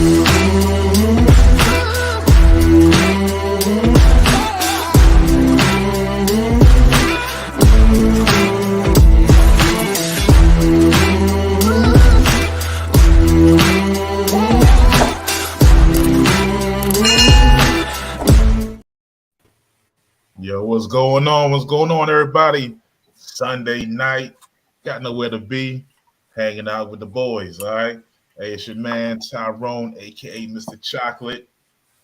Yo, what's going on? What's going on, everybody? Sunday night, got nowhere to be, hanging out with the boys. All right. Hey, it's your man Tyrone, aka Mr. Chocolate.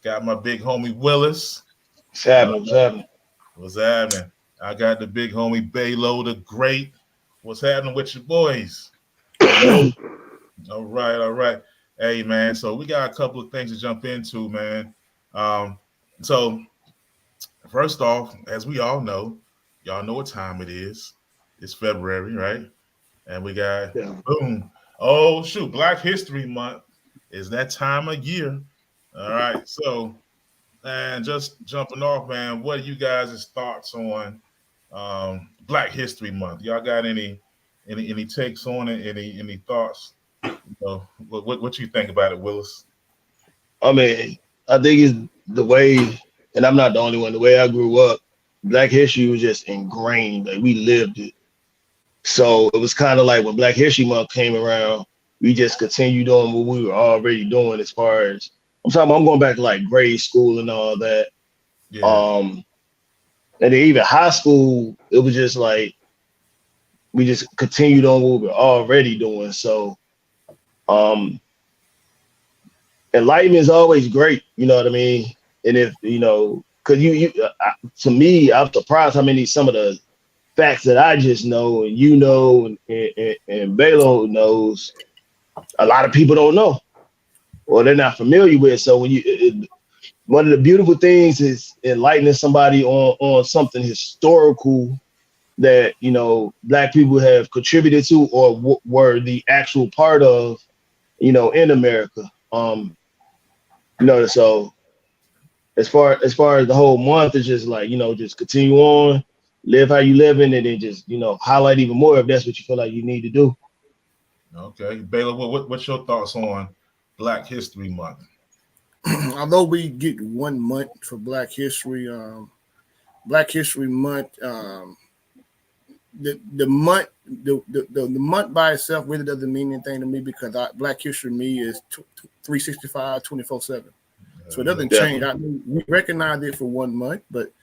Got my big homie Willis. What's happening? What's happening? What's happening? I got the big homie Baylo the Great. What's happening with your boys? All right, all right. Hey, man. So we got a couple of things to jump into, man. So first off, as we all know, y'all know what time it is. It's February, right? And we got boom. Oh shoot, Black History Month is that time of year. All right. So, and just jumping off, man, what are you guys' thoughts on Black History Month? Y'all got any takes on it? Any thoughts? You know, what you think about it, Willis? I mean, I think it's the way, and I'm not the only one. The way I grew up, Black history was just ingrained. Like we lived it. So it was kind of like when Black History Month came around, we just continued on what we were already doing. As far as I'm going back to like grade school and all that. Yeah. And then even high school, it was just like we just continued on what we were already doing. So enlightenment is always great, you know what I mean? And if because to me, I'm surprised how many some of the facts that I just know and and Baylo knows, a lot of people don't know or they're not familiar with. So when one of the beautiful things is enlightening somebody on something historical that Black people have contributed to or were the actual part of, in America. So as far as the whole month is just like, just continue on, live how you living, and then just, highlight even more if that's what you feel like you need to do. Okay. Baylo, what's your thoughts on Black History Month? Although we get 1 month for Black History, Black History Month, the month by itself really doesn't mean anything to me because Black History to me is 365, 24/7. So it doesn't change. I mean, we recognize it for 1 month, but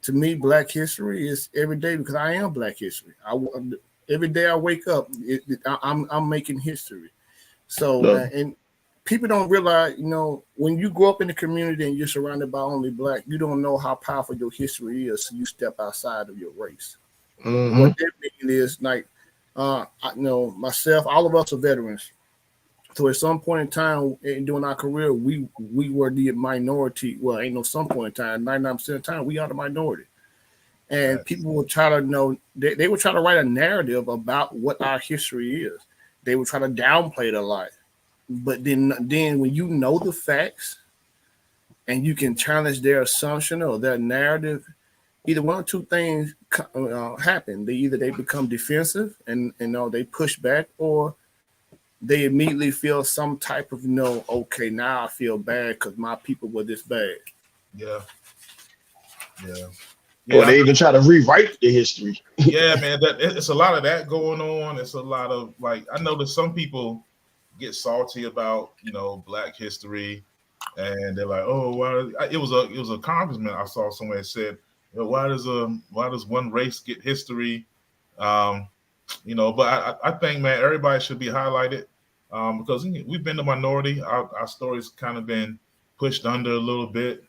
to me, Black History is every day because I am Black History. Every day I wake up, I'm making history. So and people don't realize, when you grow up in the community and you're surrounded by only Black, you don't know how powerful your history is. So you step outside of your race. Mm-hmm. What that means is like, myself, all of us are veterans. So at some point in time during our career, we were the minority. Well, ain't no some point in time, 99% of the time, we are the minority. And people will try to they will try to write a narrative about what our history is. They will try to downplay it a lot. But then when you know the facts and you can challenge their assumption or their narrative, either one or two things happen. They become defensive and they push back, or they immediately feel some type of okay, now I feel bad because my people were this bad. Yeah. Or they even try to rewrite the history. Yeah, man, it's a lot of that going on. It's a lot of like, I know that some people get salty about Black history, and they're like, oh, why? It was a congressman I saw somewhere that said, why does one race get history? But I think, man, everybody should be highlighted because we've been the minority. Our story's kind of been pushed under a little bit.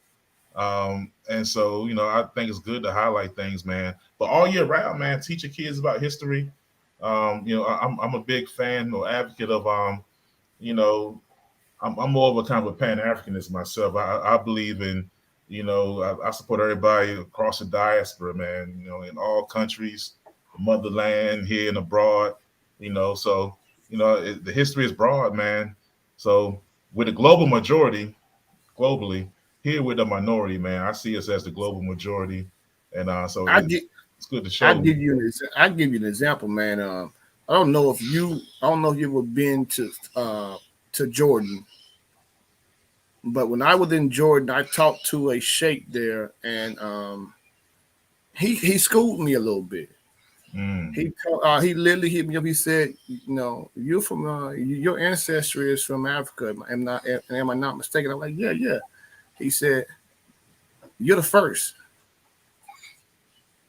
And so, I think it's good to highlight things, man. But all year round, man, teach your kids about history. I'm a big fan or advocate of, I'm more of a kind of a Pan-Africanist myself. I believe in, I support everybody across the diaspora, man, in all countries, the motherland, here and abroad, so, the history is broad, man. So with the global majority, globally, here with the minority, man, I see us as the global majority. And so it's good to show. I'll give you an example, man. I don't know if you ever been to Jordan. But when I was in Jordan, I talked to a sheikh there, and he schooled me a little bit. Mm. He literally hit me up. He said, you're from your ancestry is from Africa. Am I not mistaken? I'm like, yeah. He said, you're the first.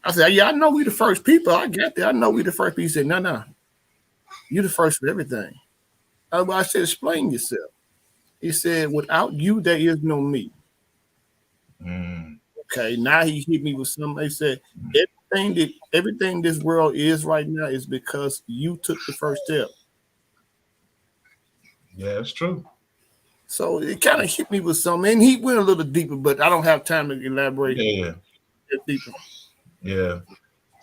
I said, yeah, I know we the first people. I get that. I know we the first people. He said, no. You're the first for everything. I said, explain yourself. He said, without you, there is no me. Mm. Okay, now he hit me with something. He said, everything this world is right now is because you took the first step. Yeah, it's true. So it kind of hit me with something. And he went a little deeper, but I don't have time to elaborate deeper. Yeah.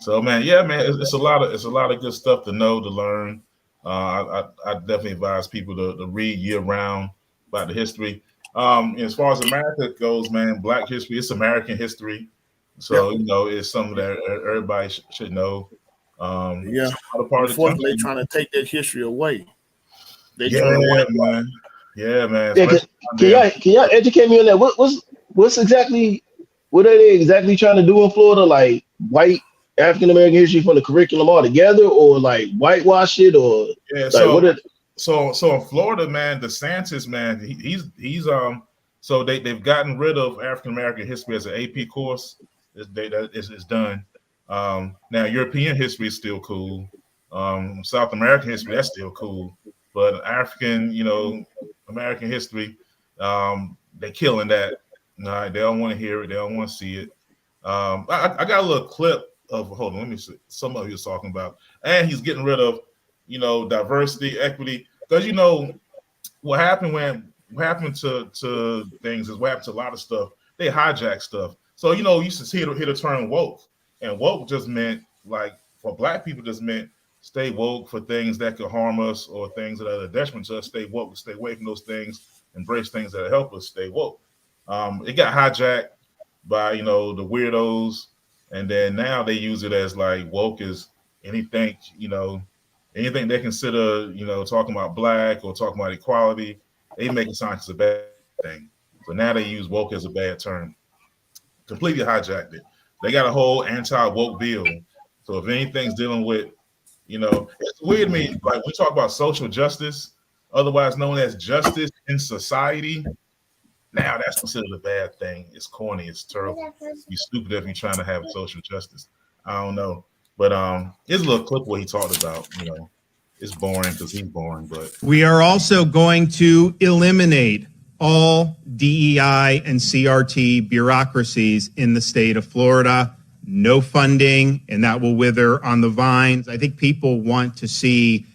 So man, it's a lot of good stuff to know, to learn. I definitely advise people to read year round about the history. As far as America goes, man, Black history, it's American history. So it's something that everybody should know. Yeah. Other part of the Unfortunately, country, they're trying to take that history away. They're yeah, trying to man. Yeah, man. Yeah, can y'all educate me on that? What are they exactly trying to do in Florida? Like white African American history from the curriculum altogether, or like whitewash it, or yeah. like what? So in Florida, man, DeSantis, man, he's so they've gotten rid of African American history as an AP course. It's done. Now European history is still cool. South American history, that's still cool. But African, American history, they're killing that. No, they don't want to hear it. They don't want to see it. I got a little clip of, hold on, let me see. Some of you was talking about, and he's getting rid of, diversity, equity, because what happened to things is what happened to a lot of stuff. They hijack stuff. So you used to hear the term woke, and woke just meant, like, for Black people, just meant stay woke for things that could harm us or things that are a detriment to us. Stay woke, stay away from those things, embrace things that help us stay woke. It got hijacked by the weirdos, and then now they use it as like woke is anything anything they consider talking about Black or talking about equality, they make it sound as a bad thing. So now they use woke as a bad term. Completely hijacked it. They got a whole anti-woke bill. So if anything's dealing with, it's weird to me, like we talk about social justice, otherwise known as justice in society. Now that's considered a bad thing. It's corny. It's terrible. You're stupid if you're trying to have social justice. I don't know. But here's a little clip where he talked about, it's boring because he's boring. But we are also going to eliminate all DEI and CRT bureaucracies in the state of Florida. No funding, and that will wither on the vines. I think people want to see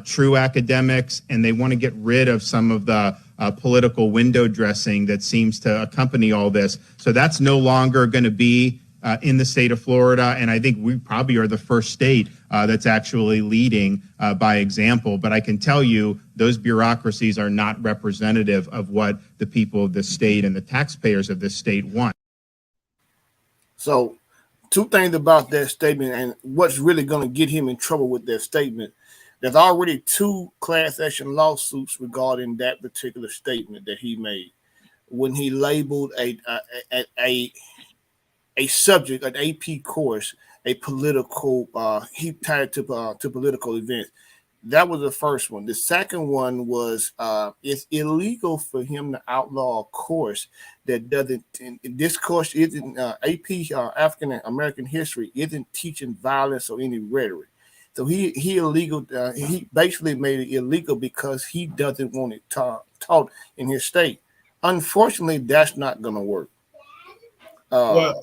true academics, and they want to get rid of some of the political window dressing that seems to accompany all this. So that's no longer going to be in the state of Florida, and I think we probably are the first state that's actually leading by example. But I can tell you those bureaucracies are not representative of what the people of this state and the taxpayers of this state want. So, two things about that statement and what's really going to get him in trouble with that statement. There's already 2 class action lawsuits regarding that particular statement that he made when he labeled a subject, an AP course, a political. He tied to political events. That was the first one. The second one was it's illegal for him to outlaw a course that doesn't. This course isn't AP African American history isn't teaching violence or any rhetoric. So he illegal. He basically made it illegal because he doesn't want it taught in his state. Unfortunately, that's not going to work.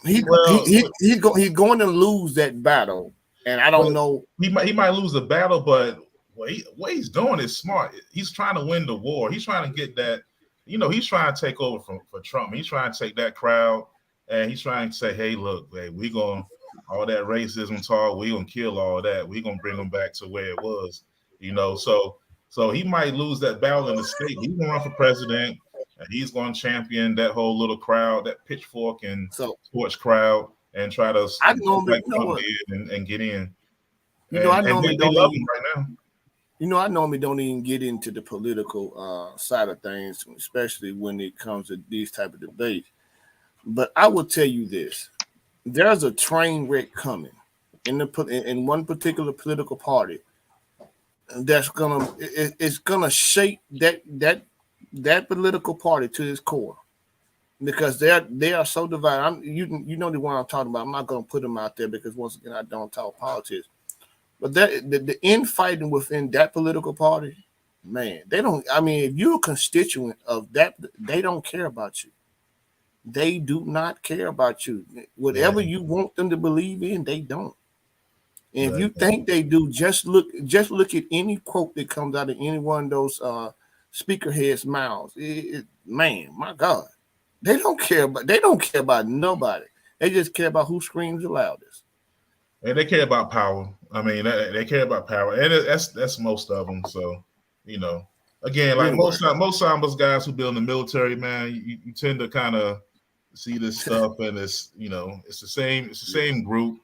He's going to lose that battle, and I don't know. He might lose the battle, but what he's doing is smart. He's trying to win the war. He's trying to get that. He's trying to take over for Trump. He's trying to take that crowd, and he's trying to say, "Hey, look, babe, we going." All that racism talk, we're gonna kill all that. We're gonna bring them back to where it was, So he might lose that battle in the state. He's gonna run for president, and he's gonna champion that whole little crowd, that pitchfork and torch crowd, and try to and get in. I normally they love him right now. I normally don't even get into the political side of things, especially when it comes to these type of debates. But I will tell you this: there's a train wreck coming in one particular political party that's it's gonna shake that political party to its core because they are so divided. You know the one I'm talking about. I'm not gonna put them out there because once again I don't talk politics. But the infighting within that political party, man, they don't. I mean, if you're a constituent of that, they don't care about you. They do not care about you. Whatever you want them to believe in, they don't. And if you think they do, just look at any quote that comes out of any one of those speaker heads' mouths. Man, my God, they don't care about nobody. They just care about who screams the loudest. And they care about power. I mean, they care about power, and that's most of them. So, again, like most Sambas guys who build in the military, man, you tend to kind of see this stuff, and it's it's the same group,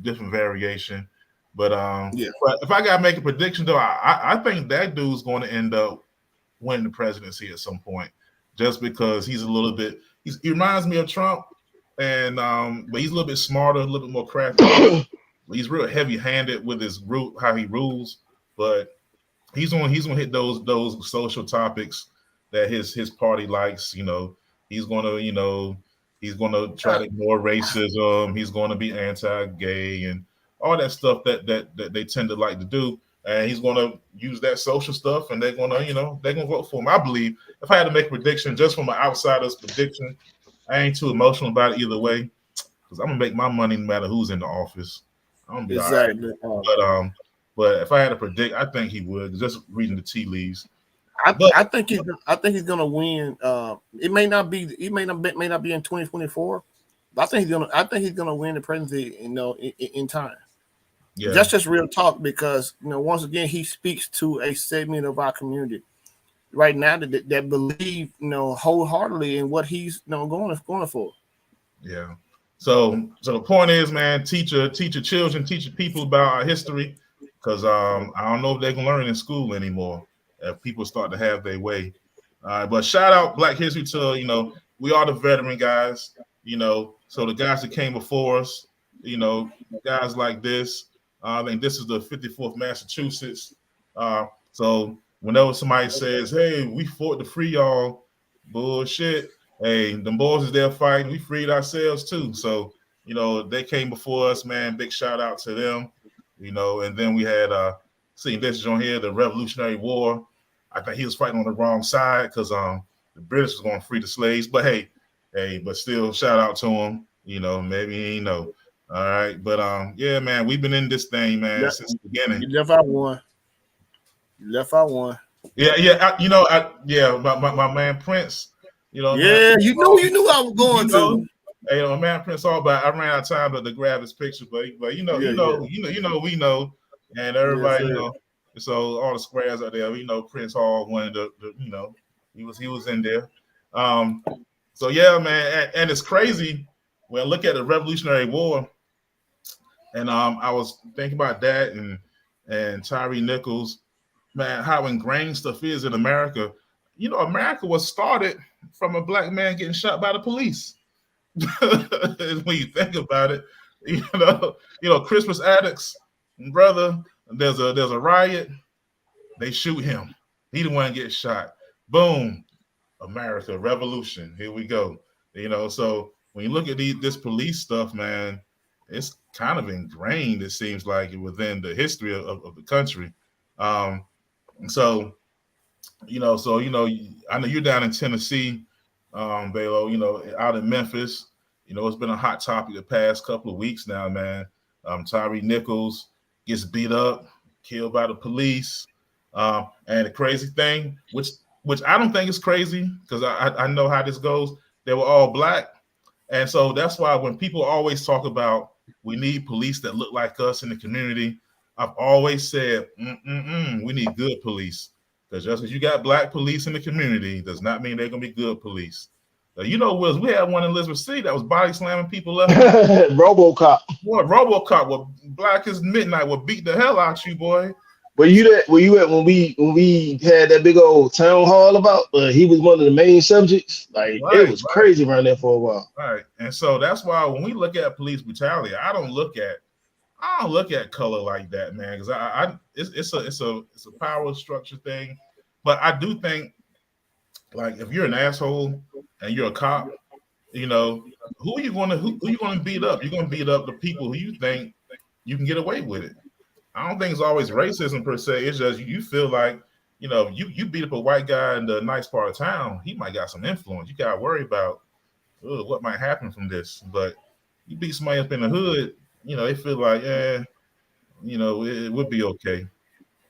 different variation. But but if I gotta make a prediction though, I think that dude's going to end up winning the presidency at some point, just because he's a little bit. He reminds me of Trump, and but he's a little bit smarter, a little bit more crafty. He's real heavy-handed with his how he rules, but he's gonna hit those social topics that his party likes. He's gonna try to ignore racism. He's gonna be anti-gay and all that stuff that they tend to like to do. And he's gonna use that social stuff, and they're gonna vote for him. I believe if I had to make a prediction, just from an outsider's prediction, I ain't too emotional about it either way, because I'm gonna make my money no matter who's in the office. I'm gonna be exactly. All right. But if I had to predict, I think he would. Just reading the tea leaves. I think he's gonna win. It may not be in 2024, but I think he's gonna win the presidency. In time. Yeah, that's just real talk because once again he speaks to a segment of our community right now that believe wholeheartedly in what he's going for. Yeah. So the point is, man, teach your children, teach your people about our history, because I don't know if they can learn in school anymore if people start to have their way. But shout out Black History to we are the veteran guys, so the guys that came before us, guys like this. I think this is the 54th Massachusetts. So whenever somebody says, "Hey, we fought to free y'all," bullshit. Hey, them boys is there fighting. We freed ourselves too. So, they came before us, man. Big shout out to them. And then we had seeing this joint here, the Revolutionary War. I think he was fighting on the wrong side because the British was going to free the slaves. But hey, but still shout out to him. Maybe he ain't know. All right. But yeah, man, we've been in this thing, man, since the beginning. You left out one. Yeah. My man Prince. You knew I was going to. Hey, my man Prince Allback. I ran out of time to grab his picture, but we know, and everybody, so all the squares out there, Prince Hall wanted to, he was in there. So yeah, man, and it's crazy when I look at the Revolutionary War, and I was thinking about that and Tyree Nichols, man, how ingrained stuff is in America. America was started from a Black man getting shot by the police. When you think about it, Christmas addicts, brother. There's a riot, they shoot him. He the one get shot. Boom, America, revolution. Here we go. So when you look at this police stuff, man, it's kind of ingrained. It seems like within the history of the country. So I know you're down in Tennessee, Balo, out in Memphis. It's been a hot topic the past couple of weeks now, man. Tyree Nichols gets beat up, killed by the police. And the crazy thing, which I don't think is crazy, because I know how this goes, they were all Black. And so that's why when people always talk about we need police that look like us in the community, I've always said, we need good police. Because just because you got Black police in the community does not mean they're going to be good police. Wills, we had one in Elizabeth City that was body slamming people left. RoboCop. Boy, RoboCop, Black as midnight, will beat the hell out you, boy. Were you at when we had that big old town hall about? He was one of the main subjects. Like it was crazy around there for a while. Right, and so that's why when we look at police brutality, I don't look at color like that, man, because it's a power structure thing. But I do think, like, if you're an asshole and you're a cop, you know, who are you going to beat up? You're going to beat up the people who you think you can get away with it. I don't think it's always racism per se. It's just you feel like, you know, you beat up a white guy in the nice part of town, he might got some influence. You got to worry about what might happen from this. But you beat somebody up in the hood, you know, they feel like, you know, it would be okay.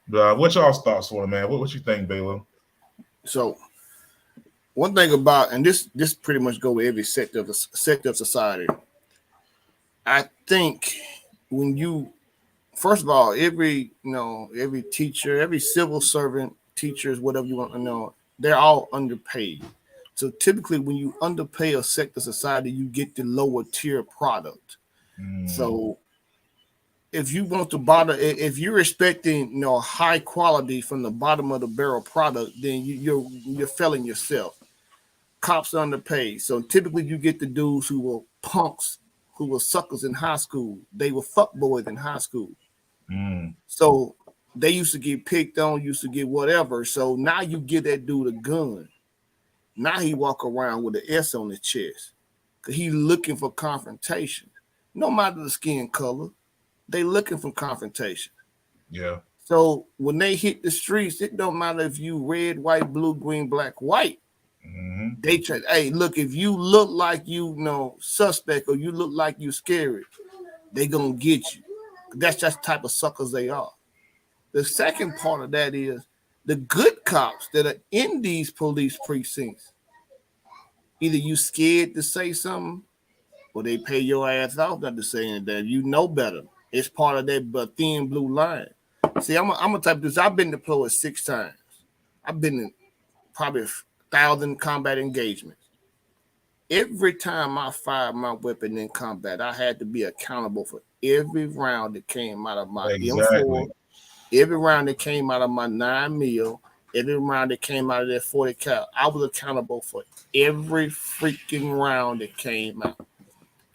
But what's y'all's thoughts on it, man? What you think, Baylor? So one thing about, and this pretty much go with every sector of society. I think when you, first of all, every teacher, every civil servant, teachers, whatever you want to know, they're all underpaid. So typically when you underpay a sector of society, you get the lower tier product. So if you want to if you're expecting high quality from the bottom of the barrel product, then you're failing yourself. Cops are underpaid. So typically you get the dudes who were punks, who were suckers in high school. They were fuckboys in high school. So they used to get picked on, used to get whatever. So now you give that dude a gun. Now he walk around with an S on his chest because he's looking for confrontation. No matter the skin color, they looking for confrontation. Yeah. So when they hit the streets, it don't matter if you red, white, blue, green, black, white. They try, hey, look, if you look like suspect or you look like you scary, they gonna get you. That's just the type of suckers they are. The second part of that is the good cops that are in these police precincts. Either you scared to say something, or they pay your ass off not to say anything. You know better. It's part of that thin blue line. See, I'm a type of this. I've been deployed 6 times. I've been in probably 1,000 combat engagements. Every time I fired my weapon in combat, I had to be accountable for every round that came out of my M4, every round that came out of my 9mm, every round that came out of that 40 cal. I was accountable for every freaking round that came out.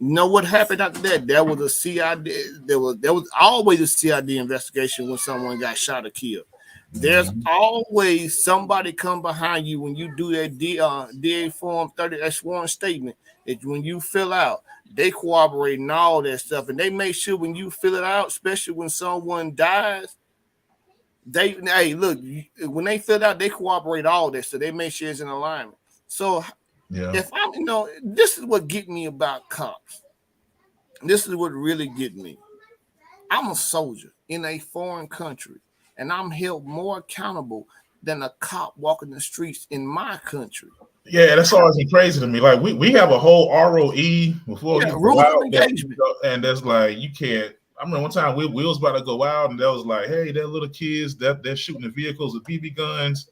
You know what happened after that? There was a CID. There was always a CID investigation when someone got shot or killed. There's always somebody come behind you when you do that DA Form 30, that sworn statement. That when you fill out, they corroborate and all that stuff, and they make sure when you fill it out, especially when someone dies, when they fill it out, they corroborate all that, so they make sure it's in alignment. So if I'm, this is what get me about cops. This is what really get me. I'm a soldier in a foreign country, and I'm held more accountable than a cop walking the streets in my country. Yeah, that's always been crazy to me. Like we have a whole ROE before you go out, and that's like you can't. I remember one time we was about to go out, and that was like, hey, they're little kids that they're shooting the vehicles with BB guns,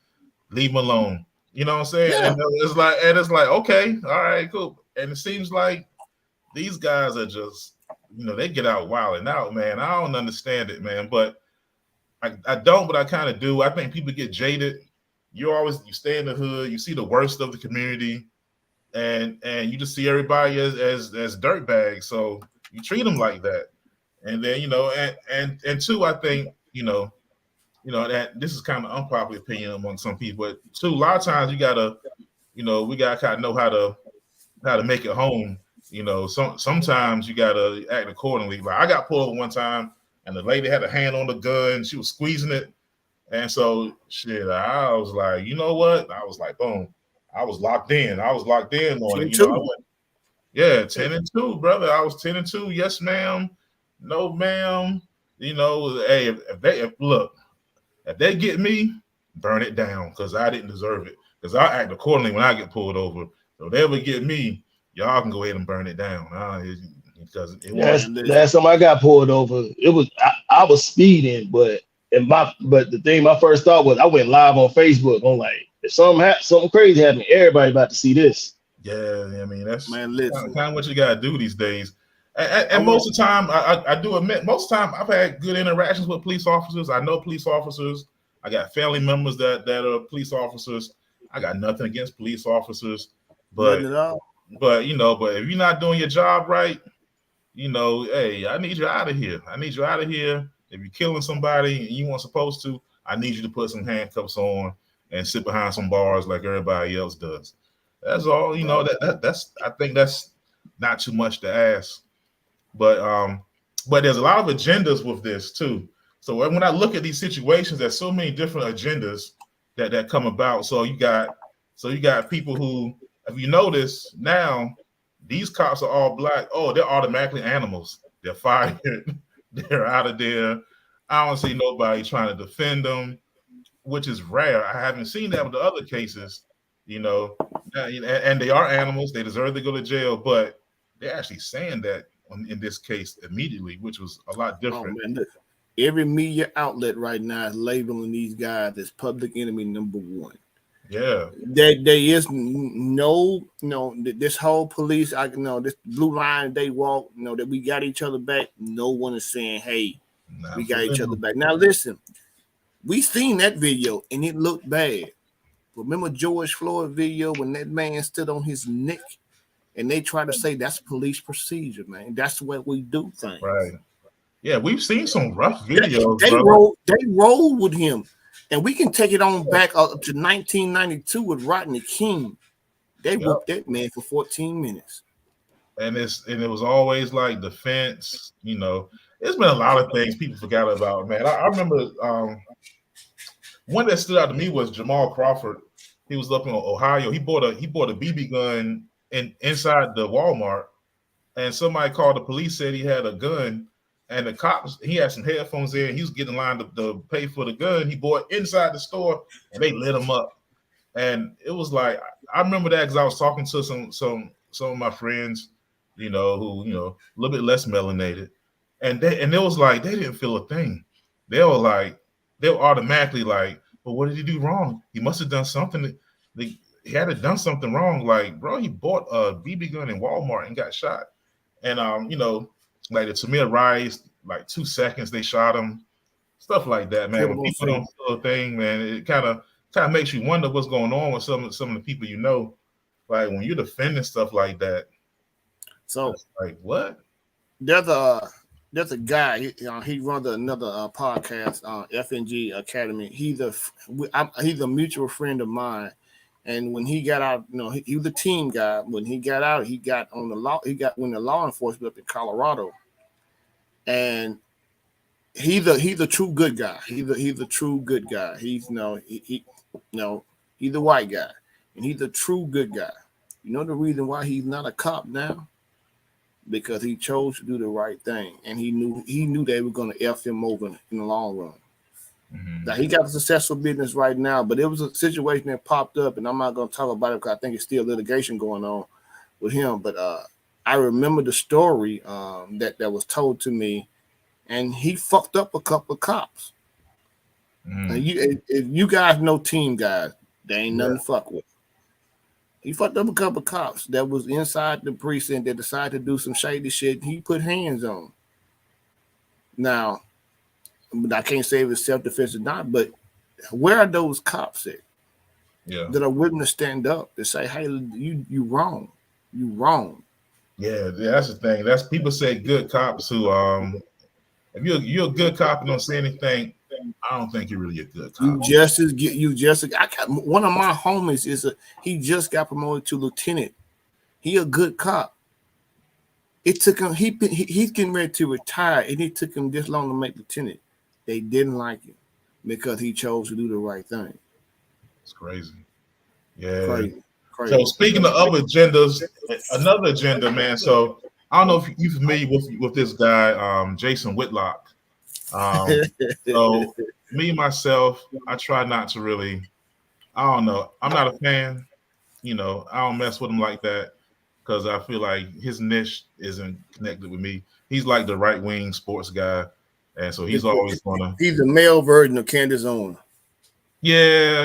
leave them alone. You know what I'm saying? Yeah. And it's like, okay, all right, cool. And it seems like these guys are just, they get out wilding out, man. I don't understand it, man. But I don't, but I kind of do. I think people get jaded. You stay in the hood, you see the worst of the community, and you just see everybody as dirtbags. So you treat them like that. And then, and two, I think, that this is kind of unpopular opinion among some people, but two, a lot of times you gotta, we gotta kind of know how to make it home. Sometimes you gotta act accordingly. Like I got pulled over one time, and the lady had a hand on the gun, she was squeezing it, and so I was like, you know what? I was like, boom, I was locked in. On it. I went, 10-2, brother. I was 10-2. Yes, ma'am. No, ma'am. Hey, if they get me, burn it down because I didn't deserve it. Because I act accordingly when I get pulled over. So if they ever get me, y'all can go ahead and burn it down. Last time I got pulled over, it was I was speeding, but the thing my first thought was I went live on Facebook. I'm like, if something crazy happened, everybody about to see this. Yeah, I mean that's kind of what you gotta do these days. And most of the time, I do admit, most of the time I've had good interactions with police officers. I know police officers. I got family members that are police officers. I got nothing against police officers, but Nothing at all. but if you're not doing your job right, hey, I need you out of here. I need you out of here. If you're killing somebody and you weren't supposed to, I need you to put some handcuffs on and sit behind some bars like everybody else does. That's all. That's I think that's not too much to ask. But there's a lot of agendas with this too. So when I look at these situations, there's so many different agendas that come about. So you got people who, if you notice now, these cops are all black. Oh, they're automatically animals. They're fired. They're out of there. I don't see nobody trying to defend them, which is rare. I haven't seen that with the other cases, and they are animals. They deserve to go to jail, but they're actually saying that in this case immediately, which was a lot different. Oh, man, every media outlet right now is labeling these guys as public enemy number one. Yeah, there is no this whole police. This blue line they walk. That we got each other back. No one is saying, "Hey, we got each other back." Now listen, we seen that video and it looked bad. Remember George Floyd video when that man stood on his neck and they try to say that's police procedure, man. That's the way we do things. Right. Yeah, we've seen some rough videos. They rolled with him. And we can take it on back up to 1992 with Rodney King. They whooped that man for 14 minutes. And it was always like defense. There's been a lot of things people forgot about, man. I remember one that stood out to me was Jamal Crawford. He was up in Ohio. He bought a BB gun inside the Walmart, and somebody called the police, said he had a gun. And the cops, he had some headphones in. He was getting in line to pay for the gun he bought inside the store, and they lit him up. And it was like, I remember that because I was talking to some of my friends, who a little bit less melanated, and it was like they didn't feel a thing. They were automatically like, "But what did he do wrong? He must have done something. He had to done something wrong. Like, bro, he bought a BB gun in Walmart and got shot." And like the Tamir Rice, like 2 seconds they shot him, stuff like that, man. When people don't feel a thing, man, it kind of makes you wonder what's going on with some of the people like when you're defending stuff like that. So like what? There's a guy. He runs another podcast, FNG Academy. He's a mutual friend of mine. And when he got out, he was a team guy. When he got out, he got on the law. He got in the law enforcement up in Colorado, and he's a true good guy. He's a true good guy. He's he's a white guy, and he's a true good guy. You know the reason why he's not a cop now? Because he chose to do the right thing, and he knew they were going to F him over in the long run. Mm-hmm. Now he got a successful business right now, but it was a situation that popped up, and I'm not going to talk about it because I think it's still litigation going on with him. But I remember the story that was told to me, and he fucked up a couple of cops. Mm. And if you guys know team guys, they ain't nothing to fuck with. He fucked up a couple of cops that was inside the precinct that decided to do some shady shit. He put hands on. Now, I can't say if it's self-defense or not, but where are those cops at? Yeah. That are willing to stand up to say, "Hey, you wrong, you wrong." Yeah, that's the thing. That's people say good cops who, if you're a good cop and don't say anything, I don't think you're really a good cop. I got one of my homies he just got promoted to lieutenant. He a good cop. It took him. He's getting ready to retire, and it took him this long to make lieutenant. They didn't like him because he chose to do the right thing. It's crazy. Yeah. Crazy. So speaking of other agendas, another agenda, man. So I don't know if you're familiar with this guy, Jason Whitlock. So me myself, I try not to really. I don't know. I'm not a fan. I don't mess with him like that because I feel like his niche isn't connected with me. He's like the right wing sports guy. And so he's always gonna. He's the male version of Candace Owens. Yeah.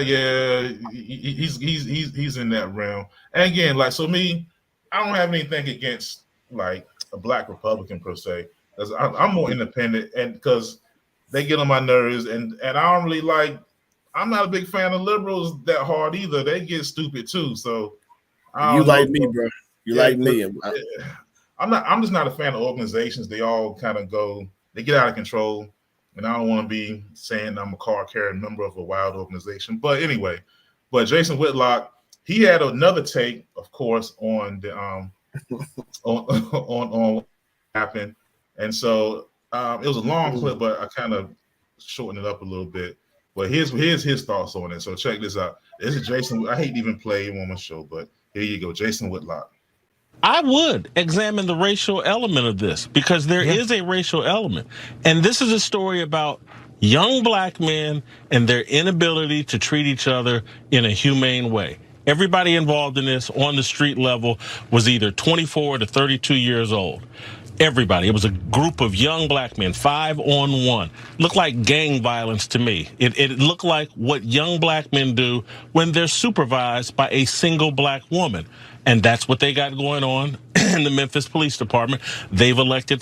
He's in that realm. And again, like so me, I don't have anything against like a black Republican per se, because I'm more independent, and because they get on my nerves, and I don't really like. I'm not a big fan of liberals that hard either. They get stupid too. So You like me, bro. You like me. I'm just not a fan of organizations. They all kind of they get out of control, and I don't want to be saying I'm a card-carrying member of a wild organization. But anyway, Jason Whitlock, he had another take, of course, on the on what happened, and so it was a long clip, but I kind of shortened it up a little bit. But here's his thoughts on it. So check this out. This is Jason. I hate to even play him on my show, but here you go, Jason Whitlock. I would examine the racial element of this, because there is a racial element. And this is a story about young black men and their inability to treat each other in a humane way. Everybody involved in this on the street level was either 24 to 32 years old. Everybody. It was a group of young black men, 5-on-1. Looked like gang violence to me. It looked like what young black men do when they're supervised by a single black woman. And that's what they got going on in the Memphis Police Department. They've elected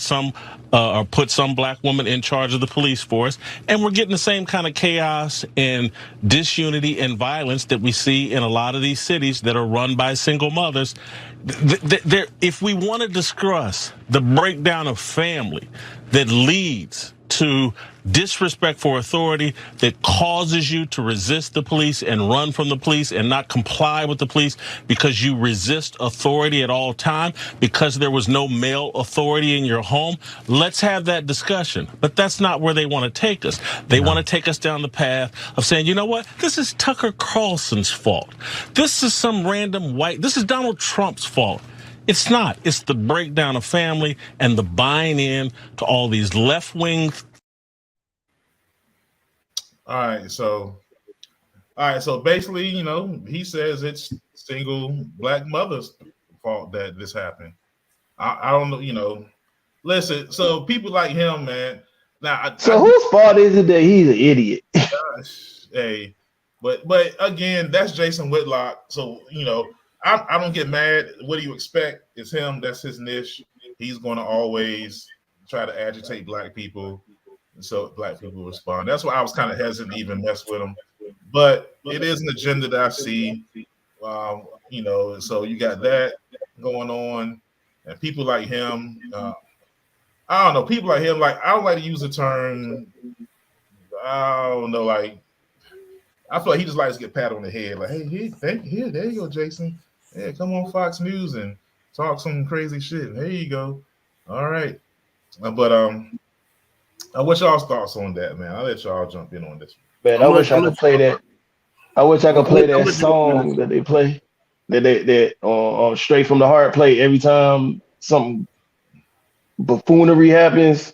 or put some black woman in charge of the police force. And we're getting the same kind of chaos and disunity and violence that we see in a lot of these cities that are run by single mothers. If we want to discuss the breakdown of family that leads to disrespect for authority, that causes you to resist the police and run from the police and not comply with the police because you resist authority at all time, because there was no male authority in your home, let's have that discussion. But that's not where they want to take us. They want to take us down the path of saying, you know what, this is Tucker Carlson's fault. This is some random this is Donald Trump's fault. It's not. It's the breakdown of family and the buying in to all these left-wing. All right, so basically, he says it's single black mothers' fault that this happened. I don't know, listen, so people like him, man. Now, whose fault is it that he's an idiot? Gosh, hey, but again, that's Jason Whitlock. So, I don't get mad. What do you expect? It's him. That's his niche. He's going to always try to agitate black people. And so black people respond. That's why I was kind of hesitant to even mess with him. But it is an agenda that I see. So you got that going on. And people like him, I don't know, people like him, like, I don't like to use the term, I don't know, like, I feel like he just likes to get pat on the head. Like, hey, there you go, Jason. Yeah, come on Fox News and talk some crazy shit. There you go. All right. What's y'all's thoughts on that, man? I'll let y'all jump in on this. Man, I wish I could play that. I wish I could play that song that they play. That on Straight from the Heart play every time something buffoonery happens.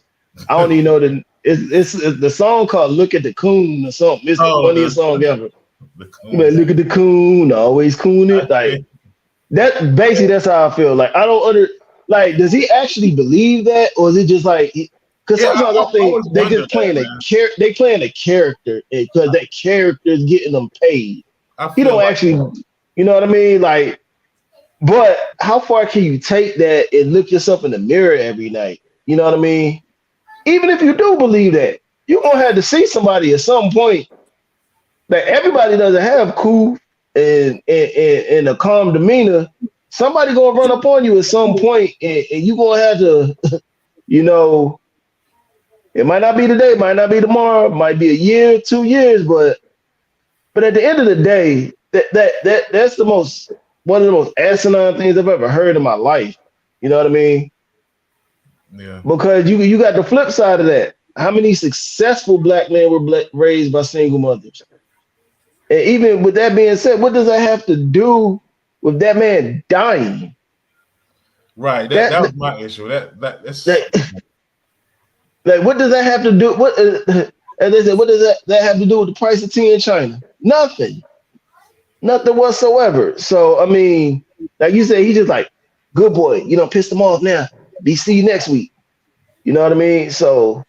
I don't even know it's the song called "Look at the Coon" or something. It's the funniest song ever. Look at the coon, always coon it. Like that. Basically, that's how I feel. Like I don't does he actually believe that, or is it just like? Because sometimes I think they just playing they playing a character because that character is getting them paid. He don't actually, you know what I mean? Like, but how far can you take that and look yourself in the mirror every night? You know what I mean? Even if you do believe that, you're gonna have to see somebody at some point. That everybody doesn't have cool and a calm demeanor. Somebody gonna run up on you at some point, and you gonna have to, it might not be today, might not be tomorrow, might be a year, 2 years, but at the end of the day, that's one of the most asinine things I've ever heard in my life. You know what I mean? Yeah. Because you got the flip side of that. How many successful black men were raised by single mothers? And even with that being said, what does that have to do with that man dying? Right. That was my issue. That's like, what does that have to do? As they said, what does that have to do with the price of tea in China? Nothing whatsoever. So I mean, like you said, he just like, good boy, pissed him off now. See you next week. You know what I mean? So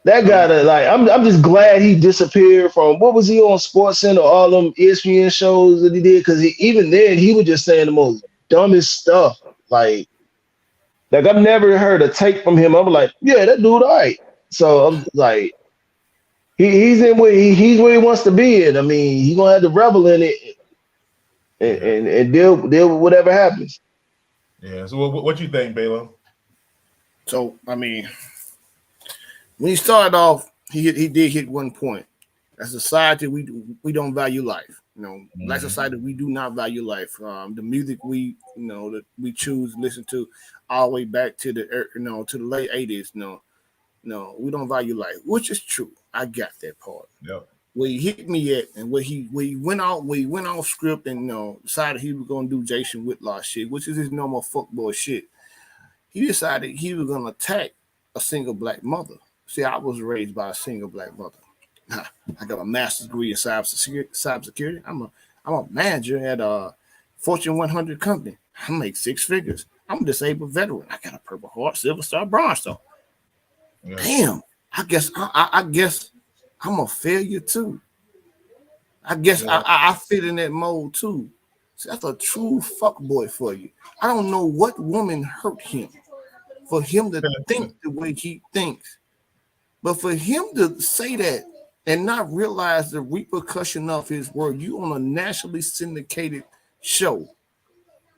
that gotta I'm just glad he disappeared from what was he on SportsCenter, all them ESPN shows that he did, because even then he was just saying the most dumbest stuff. Like Like I've never heard a take from him. I'm like, yeah, that dude, all right. So I'm like, he's he's where he wants to be in. I mean, he's gonna have to revel in it and deal with whatever happens. Yeah. So what you think, Balo? So I mean, when he started off, he did hit one point. As a society, we don't value life. You know, Black society, we do not value life. The music that we choose to listen to, all the way back to the to the late 80s. No, we don't value life, which is true. I got that part. Yep. Where he hit me at, and where he went off script, and decided he was gonna do Jason Whitlock shit, which is his normal fuckboy shit. He decided he was gonna attack a single black mother. See, I was raised by a single black mother. I got a master's degree in cybersecurity. I'm a manager at a Fortune 100 company. I make 6 figures. I'm a disabled veteran. I got a Purple Heart, Silver Star, Bronze Star. Yeah. Damn, I guess I'm a failure too. I guess I fit in that mold too. See, that's a true fuckboy for you. I don't know what woman hurt him for him to think the way he thinks, but for him to say that and not realize the repercussion of his word. You on a nationally syndicated show,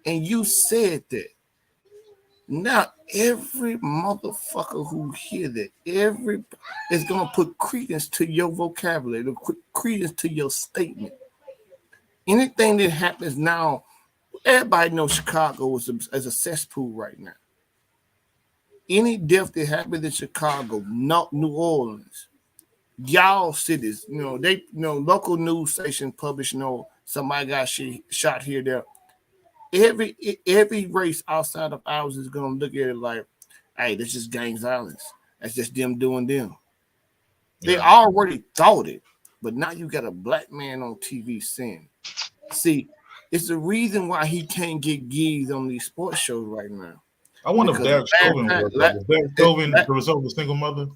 and you said that. Now every motherfucker who hear that, is gonna put credence to your vocabulary, to put credence to your statement. Anything that happens now, everybody knows Chicago is a cesspool right now. Any death that happens in Chicago, not New Orleans, y'all cities, local news station publish, somebody got shot here, there. Every race outside of ours is gonna look at it like, hey, this is gang violence. That's just them doing them. Yeah. They already thought it, but now you got a black man on TV saying, see, it's the reason why he can't get gigs on these sports shows right now. I wonder if Derek Chauvin was a single mother.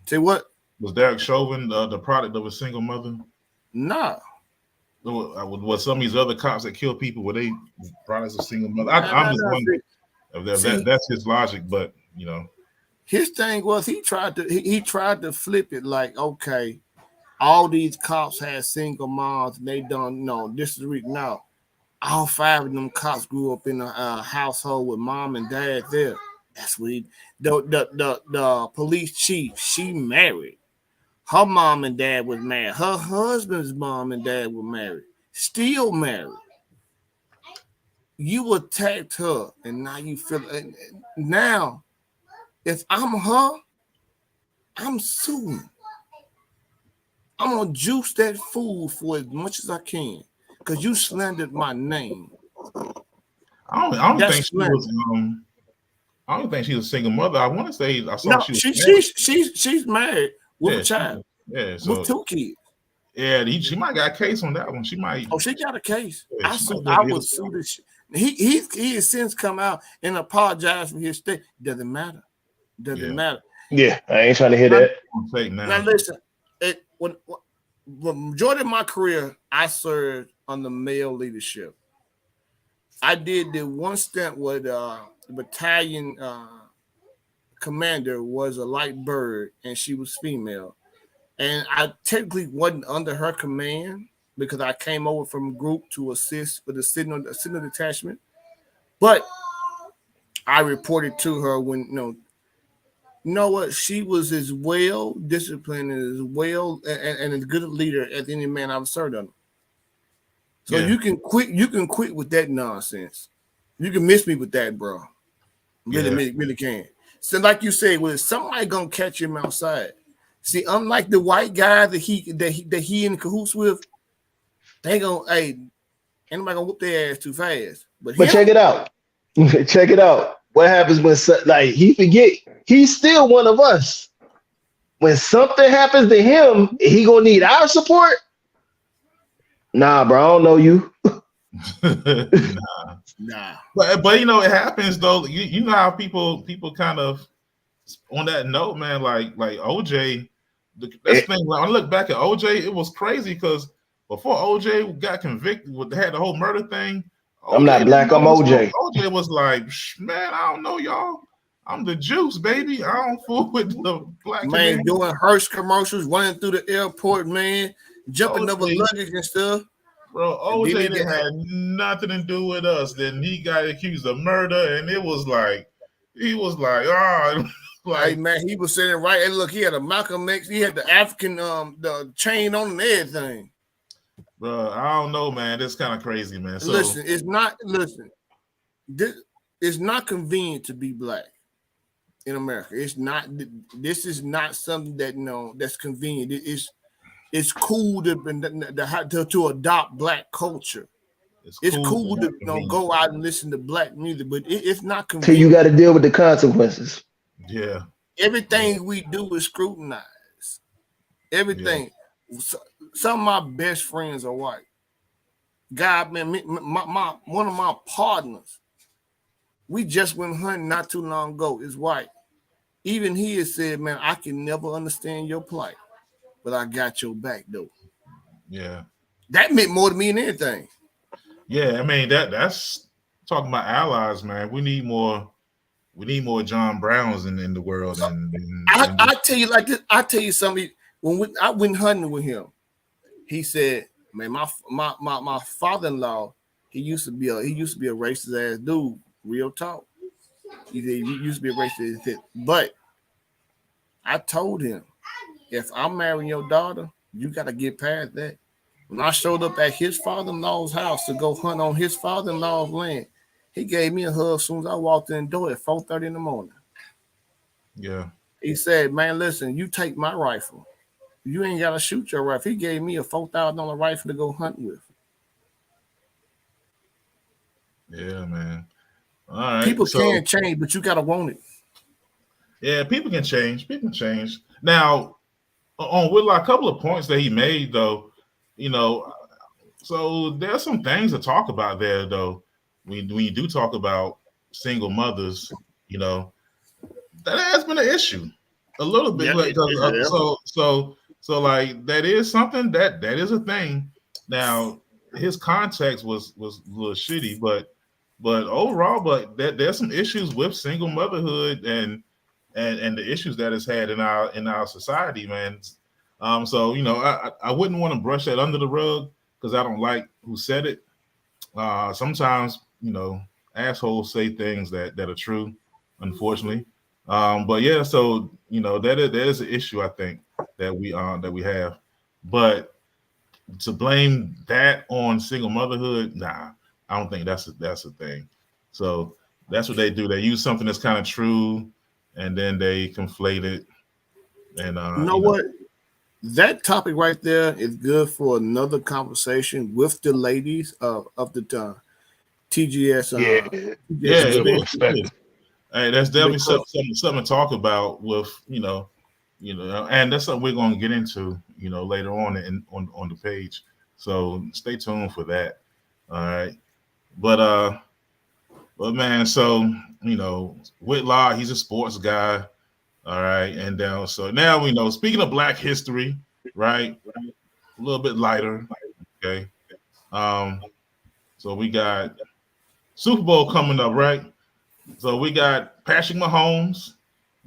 Say what? Was Derek Chauvin the product of a single mother? Nah. Was some of these other cops that kill people, were they products of single mother? I'm just wondering if that's his logic, but his thing was he tried to flip it like, okay, all these cops had single moms and they don't know this is the reason. Now all 5 of them cops grew up in a household with mom and dad there. That's what the police chief, she married. Her mom and dad was married. Her husband's mom and dad were married. Still married. You attacked her, and now you feel. Now, if I'm her, I'm suing. I'm gonna juice that fool for as much as I can, because you slandered my name. I don't think she was. I don't think she's a single mother. I want to say I saw she's married. With a child, so, with 2 kids. Yeah, she might got a case on that one. She might. Oh, she got a case. Yeah, I would sue this shit. He has since come out and apologized for his state. Doesn't matter. Doesn't matter. Yeah, I ain't trying to hear that. Now listen, when the majority of my career, I served under male leadership. I did the one stint with the battalion. Commander was a light bird and she was female, and I technically wasn't under her command because I came over from a group to assist with the signal detachment, but I reported to her when what she was as well disciplined and as well and as good a leader as any man I've served under. So you can quit with that nonsense. You can miss me with that, bro. Really can. So, like you said, well, somebody gonna catch him outside. See, unlike the white guy that he in cahoots with, they gonna ain't nobody gonna whoop their ass too fast. But check it out. Check it out. What happens when he forget he's still one of us? When something happens to him, he gonna need our support. Nah, bro, I don't know you. Nah. But it happens though. You know how people kind of on that note, man, like OJ. That's thing. When I look back at OJ, it was crazy because before OJ got convicted, had the whole murder thing, I'm not black. I'm OJ. OJ was like, man, I don't know, y'all. I'm the juice, baby. I don't fool with the black man community. doing Hearst commercials, running through the airport, man, jumping over luggage and stuff. Bro, OJ didn't have nothing to do with us. Then he got accused of murder, and it was like, like, hey man, he was sitting right. And look, he had a Malcolm X. He had the African the chain on and everything. Bro, I don't know, man. That's kind of crazy, man. So, listen, it's not. It's not convenient to be black in America. It's not. This is not something that that's convenient. It's cool to adopt black culture. It's cool to go out and listen to black music, but it's not convenient. So you got to deal with the consequences. Yeah. Everything we do is scrutinized. Everything. Yeah. Some of my best friends are white. God, man, one of my partners, we just went hunting not too long ago, is white. Even he has said, man, I can never understand your plight, but I got your back, though. Yeah. That meant more to me than anything. Yeah, I mean, that's talking about allies, man. We need more John Browns in the world. I tell you like this. I tell you something. When I went hunting with him, he said, "Man, my father-in-law, he used to be a racist ass dude. Real talk. He used to be a racist. But I told him, if I'm marrying your daughter, you got to get past that. When I showed up at his father-in-law's house to go hunt on his father-in-law's land, he gave me a hug as soon as I walked in the door at 4:30 in the morning. Yeah. He said, man, listen, you take my rifle. You ain't got to shoot your rifle. He gave me a $4,000 rifle to go hunt with. Yeah, man. All right. People can change, but you got to want it. Yeah, people can change. People can change. Now, on Whitlock, a couple of points that he made, though, so there's some things to talk about there, though. When you do talk about single mothers, that has been an issue a little bit. So like that is something that is a thing. Now his context was a little shitty, but overall, there's some issues with single motherhood and the issues that it's had in our society, man. So I wouldn't want to brush that under the rug because I don't like who said it. Sometimes assholes say things that are true, unfortunately. But yeah, so that is an issue I think that we have. But to blame that on single motherhood, nah, I don't think that's a thing. So that's what they do. They use something that's kind of true, and then they conflate it. And you know what? That topic right there is good for another conversation with the ladies of the TGS. Hey, that's definitely something to talk about with and that's something we're going to get into later on on the page. So stay tuned for that. All right, but man, so Whitlock, he's a sports guy. All right, and so now we know. Speaking of Black history, right? A little bit lighter. Okay. So we got Super Bowl coming up, right? So we got Patrick Mahomes,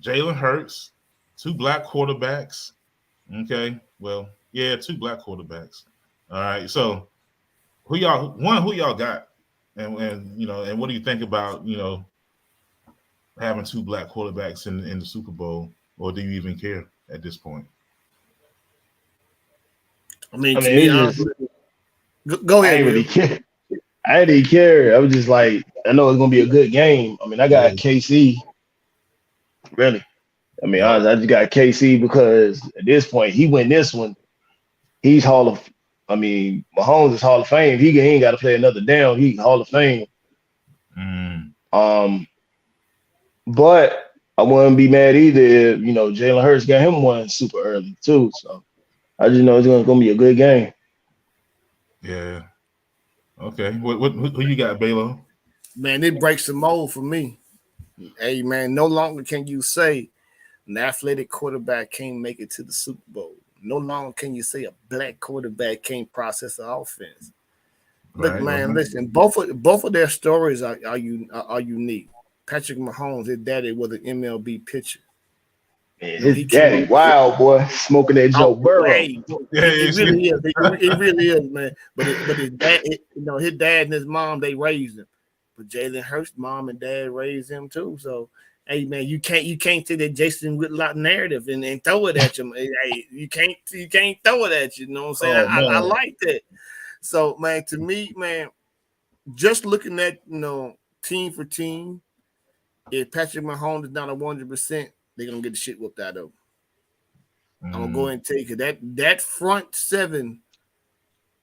Jalen Hurts, 2 black quarterbacks. Okay. Well, yeah, 2 black quarterbacks. All right. So who y'all got? And what do you think about, having 2 black quarterbacks in the Super Bowl, or do you even care at this point? I mean to be honest, go ahead. I ain't really care. I didn't care. I was just like, I know it's gonna be a good game. I mean, I got KC. Really. I mean, honestly, I just got KC because at this point, he win this one. He's Mahomes is Hall of Fame. He ain't got to play another down. He's Hall of Fame. But I wouldn't be mad either if, Jalen Hurts got him one super early too. So I just know it's going to be a good game. Yeah. Okay. Who you got, Balo? Man, it breaks the mold for me. Hey, man, no longer can you say an athletic quarterback can't make it to the Super Bowl. No longer can you say a black quarterback can't process the offense. Look, man, listen. Both of their stories are unique. Patrick Mahomes, his daddy was an MLB pitcher. Man, his daddy, wild boy, smoking that Joe Burrow. Hey, it really is. It really is, man. But his dad, his dad and his mom, they raised him. But Jalen Hurts' mom and dad raised him too. So, hey, man, you can't take that Jason Whitlock narrative and throw it at him. Hey, you can't throw it at you. You know what I'm saying? I like that. So, man, to me, man, just looking at team for team, if Patrick Mahomes is not 100%, they're gonna get the shit whooped out of them. I'm gonna go ahead and take it. That front seven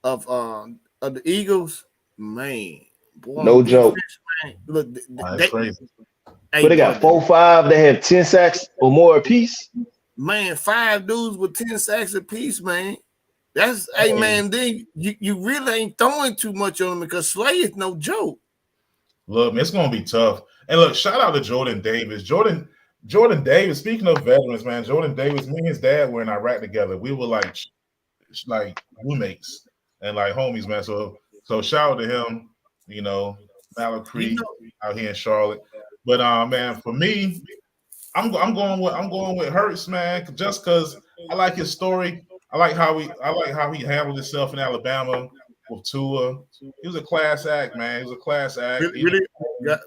of the Eagles, man, boy, no joke. Man, look, that's crazy. But they got 4-5. They have 10 sacks or more apiece. Man, 5 dudes with 10 sacks apiece, man. That's man. Then you really ain't throwing too much on them because Slay is no joke. Look, it's gonna be tough. And look, shout out to Jordan Davis. Jordan Davis, speaking of veterans, man, Jordan Davis, me and his dad were in Iraq together. We were like roommates and like homies, man. So shout out to him, Mallet Creek out here in Charlotte. But man, for me, I'm going with Hurts, man, just because I like his story. I like how he handled himself in Alabama with Tua. He was a class act, man. He was a class act. Really? Yeah.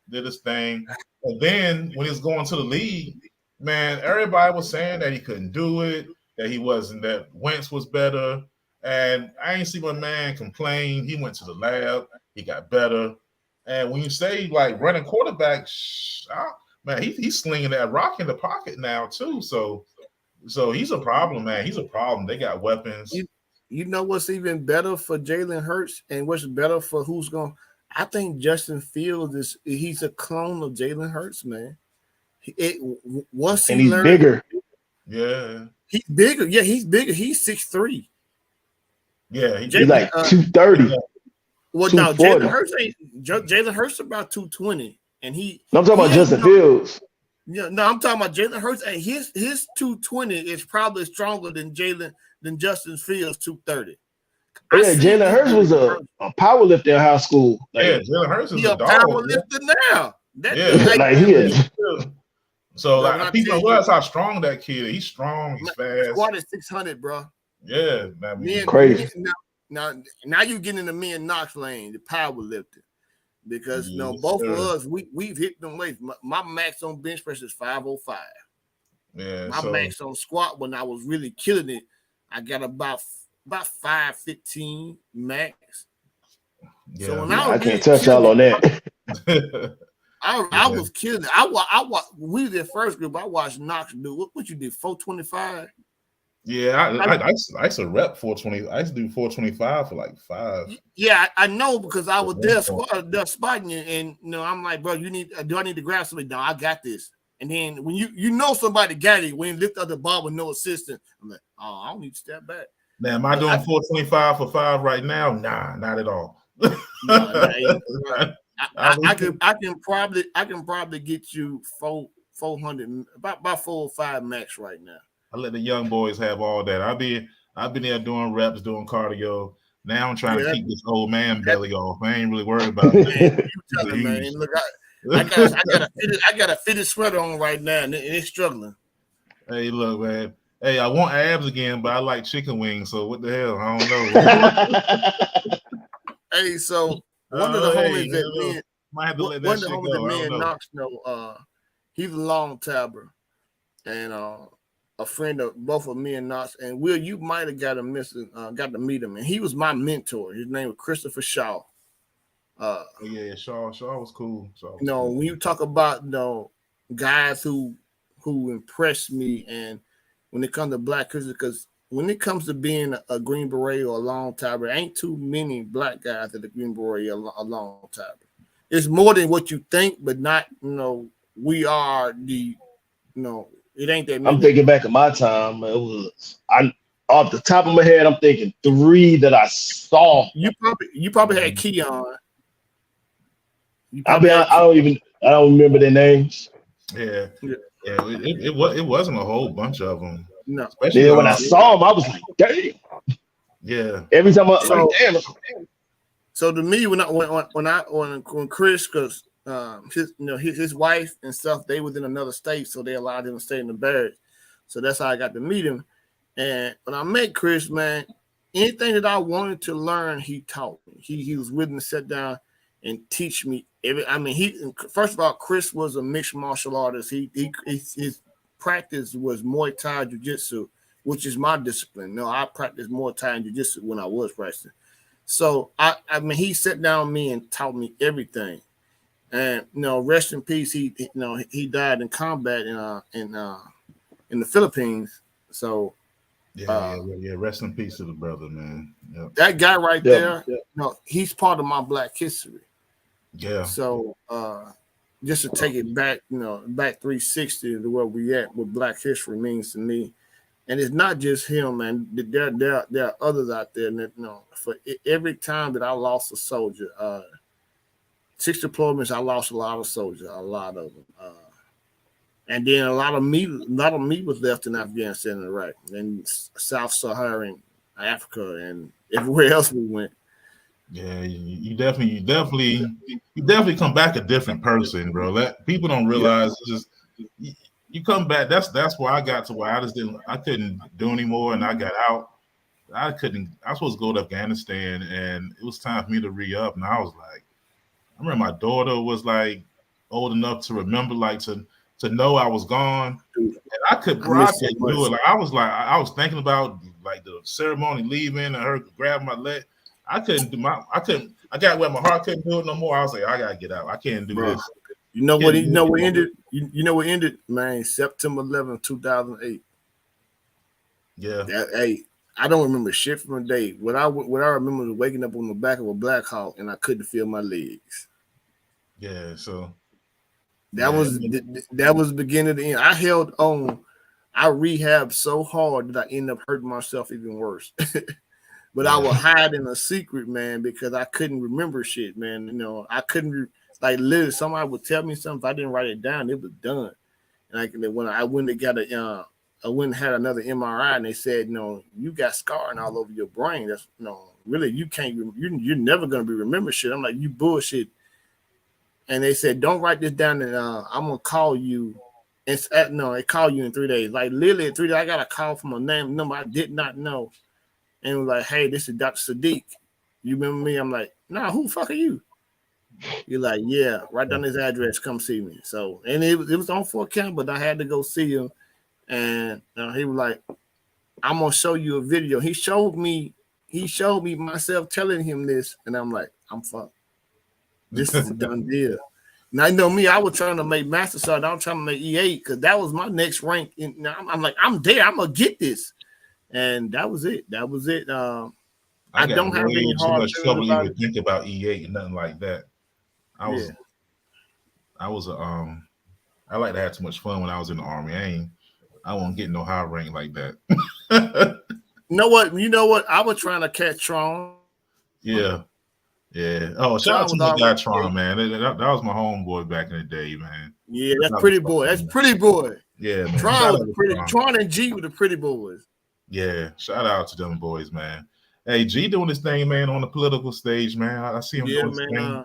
Did his thing. And then when he was going to the league, man, everybody was saying that he couldn't do it, that Wentz was better. And I ain't see my man complain. He went to the lab. He got better. And when you say, like, running quarterback, man, he's slinging that rock in the pocket now, too. So he's a problem, man. He's a problem. They got weapons. You know what's even better for Jalen Hurts and what's better for who's going – I think Justin Fields he's a clone of Jalen Hurts, man. Once he he's learned, bigger. Yeah. He's bigger. Yeah, he's bigger. He's 6'3". Yeah, he's like 230. Well, no, Jalen Hurts about 220. And I'm talking about Justin Fields. Yeah, no, I'm talking about Jalen Hurts, and his 220 is probably stronger than Justin Fields 230. Yeah, Jalen Hurts was a power lifter in high school. Jalen Hurts is a power lifter now. So people realize how strong that kid is. He's strong. He's fast. Squad is 600, bro. Yeah, crazy. Now you're getting in the me and Knox lane, the power lifter, because both of us we've hit them weights. My max on bench press is 505. Yeah, my max on squat when I was really killing it, I got about 515 max. Yeah. So when I can't touch y'all on that. I was killing it. I we the first group. I watched Knox do what you did 425. Yeah, I used to rep 420. I used to do 425 for like 5. Yeah, I know because I was there spotting you, and I'm like, bro, do I need to grab somebody? No, I got this. And then when you somebody got it, when you lift up the ball with no assistant, I'm like, oh, I don't need to step back. Now, am I doing 425 for 5 right now? Nah, not at all. I can probably get you 400, about 4 or 5 max right now. I let the young boys have all that. I've been there doing reps, doing cardio. Now I'm trying to keep this old man belly off. I ain't really worried about it. Man, look, I got a fitted sweater on right now, and it's struggling. Hey, look, man. Hey, I want abs again, but I like chicken wings. So what the hell? I don't know. Hey, so one of the homies that me and Knox know, he's a long tabber, and a friend of both of me and Knox. And Will, you might have got to meet him, and he was my mentor. His name was Christopher Shaw. Shaw was cool. When you talk about guys who impressed me, and when it comes to black Christians, because when it comes to being a Green Beret or a long tabber, ain't too many black guys at the Green Beret a long tabber. It's more than what you think, but not we are the it ain't that many. I'm thinking back at my time. It was off the top of my head. I'm thinking 3 that I saw. You probably had Keon. I don't remember their names. Yeah. It wasn't a whole bunch of them. No. Especially when I saw them, I was like, damn. Yeah. Every time I was like, damn. So to me, when Chris, because his wife and stuff, they was in another state, so they allowed him to stay in the barracks. So that's how I got to meet him. And when I met Chris, man, anything that I wanted to learn, he taught me. He was willing to sit down and teach me. First of all, Chris was a mixed martial artist. His practice was Muay Thai Jiu-Jitsu, which is my discipline. No, I practiced Muay Thai and Jiu-Jitsu when I was practicing. So he sat down with me and taught me everything. And rest in peace. He died in combat in the Philippines. So yeah. Rest in peace to the brother, man. Yep. That guy right there, he's part of my Black history. Yeah. So just to take it back, back 360 to where we at, what Black history means to me. And it's not just him, man. There are others out there that for every time that I lost a soldier, 6 deployments, I lost a lot of soldiers, a lot of them. And then a lot of me was left in Afghanistan and Iraq, and South Saharan Africa, and everywhere else we went. Yeah, you definitely come back a different person, bro. People don't realize. It's just you come back. That's where I got to where I couldn't do anymore, and I got out. I was supposed to go to Afghanistan, and it was time for me to re-up. And I was like, I remember my daughter was like old enough to remember, like to know I was gone. And I couldn't do it. Like I was thinking about like the ceremony leaving and her grabbing my leg. I got where my heart couldn't do it no more. I was like, I gotta get out. I can't do this. You know what ended? You know what ended, man? September 11th, 2008. Yeah. I don't remember shit from the day. What I remember was waking up on the back of a Black Hawk and I couldn't feel my legs. Yeah, so that was the beginning of the end. I held on. I rehabbed so hard that I ended up hurting myself even worse. But I was hiding a secret, man, because I couldn't remember shit, man. I couldn't, like, literally, somebody would tell me something. If I didn't write it down, it was done. And when I went and had another MRI, and they said, you got scarring all over your brain. That's really, you can't. You're never gonna be remember shit. I'm like, you bullshit. And they said, don't write this down, and I'm gonna call you. They call you in 3 days. Like literally in 3 days, I got a call from a number I did not know. And it was like, hey, this is Dr. Sadiq. You remember me? I'm like, nah, who the fuck are you? You're like, yeah, write down his address, come see me. So, and it was on for account, but I had to go see him. And he was like, I'm gonna show you a video. He showed me myself telling him this, and I'm like, I'm fucked. This is a done deal. Now you know me, I was trying to make Master Sergeant. I was trying to make E8 because that was my next rank. And I'm like, I'm there. I'm gonna get this. And that was it. I don't have any hard much trouble even think about E8 and nothing like that. I like to have too much fun when I was in the Army. I won't get no high rank like that. You know what? I was trying to catch Tron. Yeah. Oh, shout out to my guy Tron, man. That was my homeboy back in the day, man. Yeah, that's pretty boy. That's pretty boy. Yeah, man. Tron and G were the pretty boys. Yeah, shout out to them boys, man. Hey, G doing this thing, man, on the political stage, man. I see him doing this thing.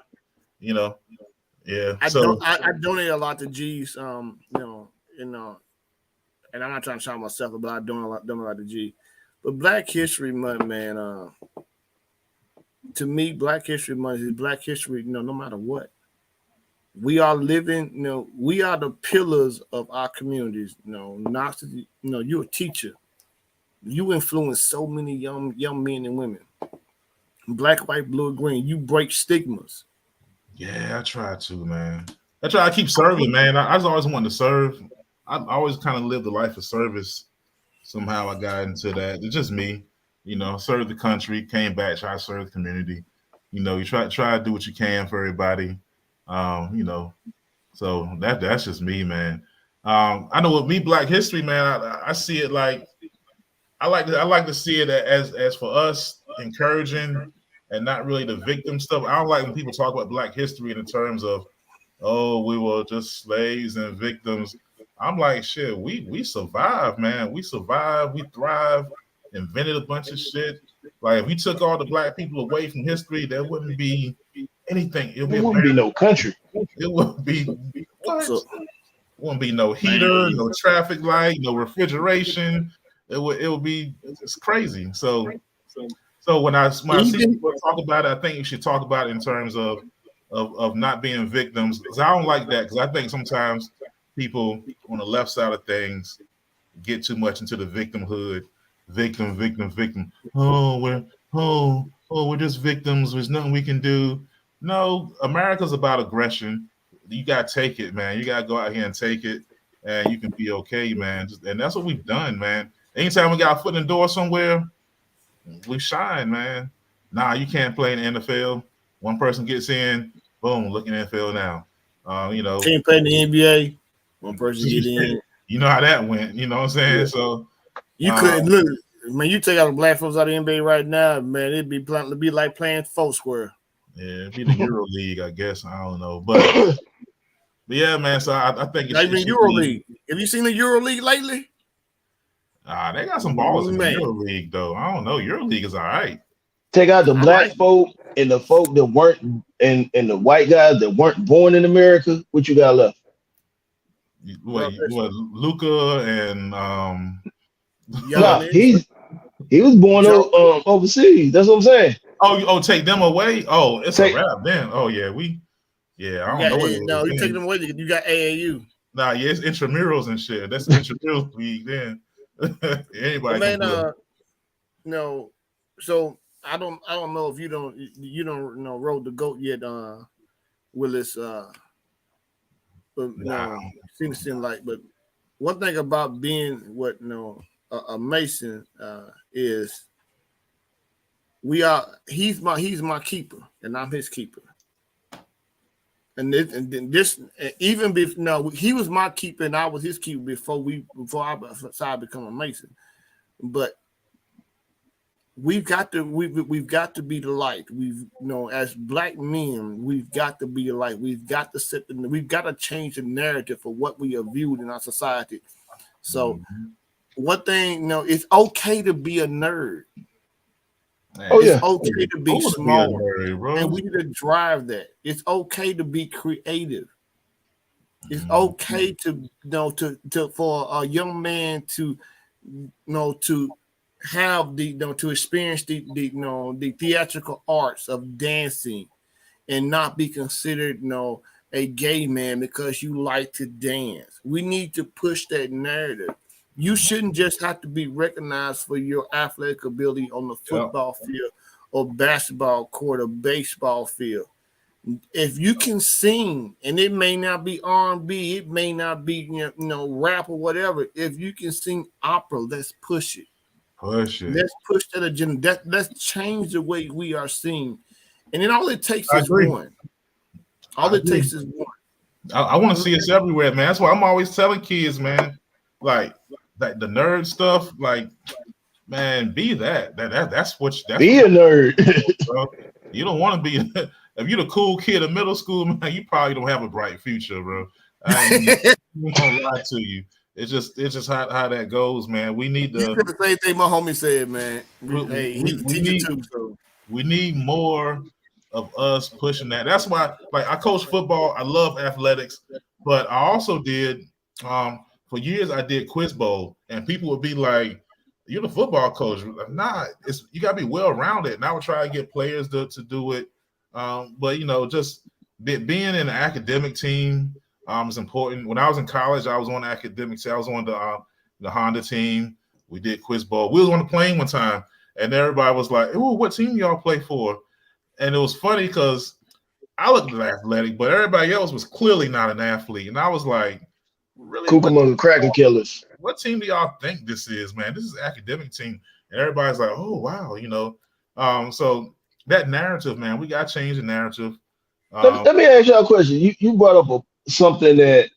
Yeah. I donate a lot to G's, and I'm not trying to shout myself, but I donate a lot to G. But Black History Month, man, to me, Black History Month is Black history, no matter what. We are living, we are the pillars of our communities. You're a teacher. You influence so many young men and women. Black, white, blue, and green. You break stigmas. Yeah, I try to, man. I try to keep serving, man. I always wanted to serve. I always kind of lived a life of service. Somehow I got into that. It's just me, serve the country, came back, try to serve the community. You try to do what you can for everybody. So that's just me, man. I know with me, Black History, man, I see it like I like to see it as for us encouraging and not really the victim stuff. I don't like when people talk about Black history in terms of, oh, we were just slaves and victims. I'm like, shit, we survived, man. We survived, we thrived, invented a bunch of shit. Like if we took all the black people away from history, there wouldn't be anything. It There wouldn't be no country. It wouldn't be what? So, Wouldn't be no heater, no traffic light, no refrigeration. It would be it's crazy. So when I see people talk about it, I think you should talk about it in terms of not being victims. Because I don't like that. Because I think sometimes people on the left side of things get too much into the victimhood. Victim. We're just victims. There's nothing we can do. No, America's about aggression. You gotta take it, man. You gotta go out here and take it, and you can be okay, man. And that's what we've done, man. Anytime we got a foot in the door somewhere, we shine, man. Nah, you can't play in the NFL. One person gets in, boom, look in the NFL now. Can't play in the NBA. One person get in. You know how that went. You know what I'm saying? Yeah. So you couldn't look. Man, you take out the black folks out of the NBA right now, man. It'd be like playing Foursquare. Yeah, it'd be the Euro League, I guess. I don't know, but yeah, man. So I think it's even Euro League. Have you seen the Euro League lately? They got some balls in the Euro League, though. I don't know. Euro League is all right. Take out the black folk and the folk that weren't, and the white guys that weren't born in America. What you got left? What Luka and he was born overseas. That's what I'm saying. Oh, take them away. Oh, it's a wrap then. Oh yeah, I don't know. No, you take them away. You got AAU. Nah, yeah, it's intramurals and shit. That's the intramural league then. Anybody. Man, no. So I don't know if you don't rode the goat yet, Willis. But seems like. But one thing about being a Mason is he's my keeper and I'm his keeper. And this even before he was my keeper and I was his keeper before I decided to become a Mason. But we've got to be the light. As black men, we've got to be the light. We've got to we've got to change the narrative for what we are viewed in our society. So one thing, it's okay to be a nerd. It's okay to be small, and we need to drive that. It's okay to be creative. It's okay to for a young man to have to experience the theatrical arts of dancing, and not be considered a gay man because you like to dance. We need to push that narrative. You shouldn't just have to be recognized for your athletic ability on the football field or basketball court or baseball field. If you can sing, and it may not be R&B, it may not be rap or whatever. If you can sing opera, let's push it. Let's push that agenda. Let's change the way we are seen. And then all it takes is one. All it takes is one. I want to see us everywhere, man. That's why I'm always telling kids, man, like the nerd stuff, like, man, be that's what be a nerd. Bro. You don't want to be if you're the cool kid in middle school, man, you probably don't have a bright future, bro. I won't lie to you. It's just how that goes, man. We need the same thing my homie said, man. We need more of us pushing that. That's why, like, I coach football. I love athletics, but I also did for years I did quiz bowl, and people would be like, "You're the football coach." Like, nah, you gotta be well rounded. And I would try to get players to do it, but just being in an academic team is important. When I was in college, I was on the academic team. I was on the Honda team. We did quiz bowl. We was on the plane one time, and everybody was like, "Oh, what team y'all play for?" And it was funny because I looked athletic, but everybody else was clearly not an athlete. And I was like, really? Cucamonga Cracker Killers. What team do y'all think this is, man? This is an academic team. And everybody's like, oh, wow, So that narrative, man, we got to change the narrative. Let me ask y'all a question. You brought up something that